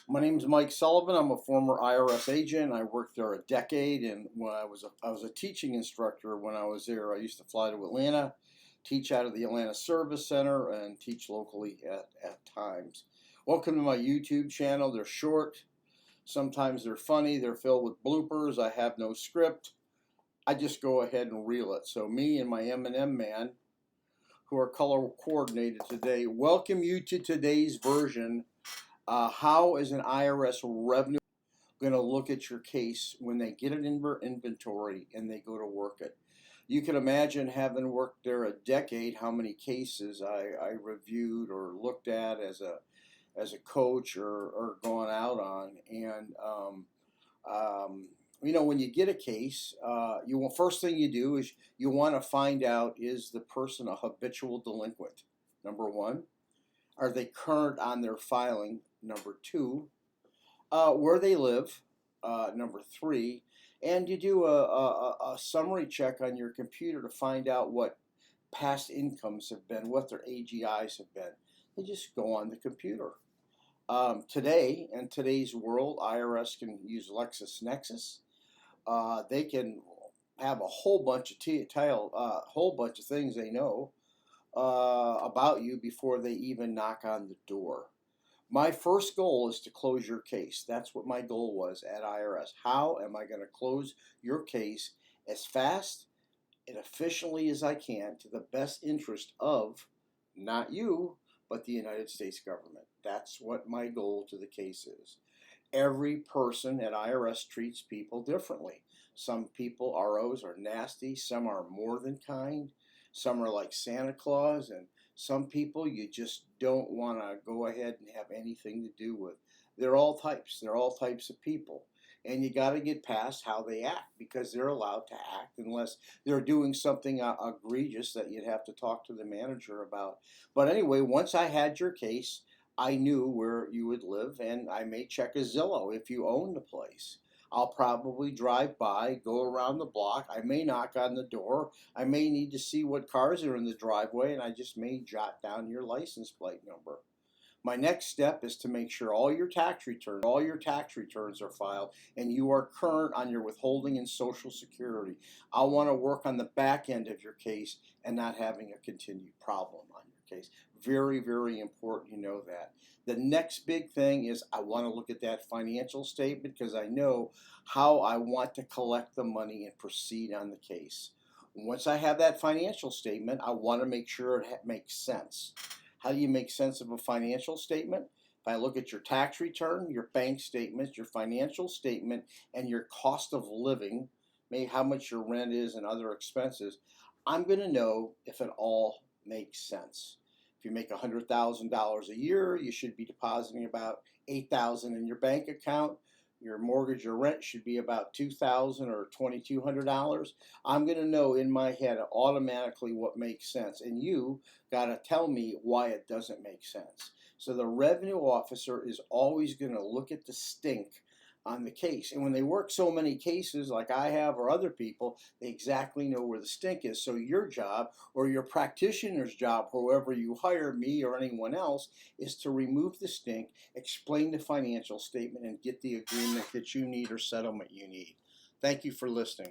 My name is Mike Sullivan. I'm a former IRS agent. I worked there a decade, and when I was a teaching instructor when I was there. I used to fly to Atlanta, teach out of the Atlanta Service Center, and teach locally at times. Welcome to my YouTube channel. They're short. Sometimes they're funny. They're filled with bloopers. I have no script. I just go ahead and reel it. So me and my M&M man, who are color coordinated today, welcome you to today's version. How is an IRS revenue going to look at your case when they get an inventory and they go to work it? You can imagine, having worked there a decade, how many cases I reviewed or looked at as a coach or gone out on. And when you get a case, first thing you do is you want to find out, is the person a habitual delinquent? Number one. Are they current on their filing? Number two. Where they live? Number three. And you do a summary check on your computer to find out what past incomes have been, what their AGIs have been. They just go on the computer. Today, in today's world, IRS can use LexisNexis. They can have a whole bunch of things they know about you before they even knock on the door. My first goal is to close your case. That's what my goal was at IRS. How am I going to close your case as fast and efficiently as I can, to the best interest of not you, but the United States government? That's what my goal to the case is. Every person at IRS treats people differently. Some people, ROs, are nasty. Some are more than kind. Some are like Santa Claus, and some people you just don't want to go ahead and have anything to do with. They're all types. They're all types of people. And you got to get past how they act, because they're allowed to act unless they're doing something egregious that you'd have to talk to the manager about. But anyway, once I had your case, I knew where you would live, and I may check a Zillow if you own the place. I'll probably drive by, go around the block. I may knock on the door. I may need to see what cars are in the driveway, and I just may jot down your license plate number. My next step is to make sure all your tax returns are filed and you are current on your withholding and Social Security. I want to work on the back end of your case and not having a continued problem on your case. Very, very important you know that. The next big thing is I want to look at that financial statement, because I know how I want to collect the money and proceed on the case. Once I have that financial statement, I want to make sure it makes sense. How do you make sense of a financial statement? If I look at your tax return, your bank statements, your financial statement, and your cost of living, maybe how much your rent is and other expenses, I'm going to know if it all makes sense. If you make $100,000 a year, you should be depositing about $8,000 in your bank account. Your mortgage or rent should be about $2,000 or $2,200. I'm going to know in my head automatically what makes sense, and you got to tell me why it doesn't make sense. So the revenue officer is always going to look at the stink on the case, and when they work so many cases like I have or other people, they exactly know where the stink is. So your job, or your practitioner's job, whoever you hire, me or anyone else, is to remove the stink, explain the financial statement, and get the agreement that you need or settlement you need. Thank you for listening.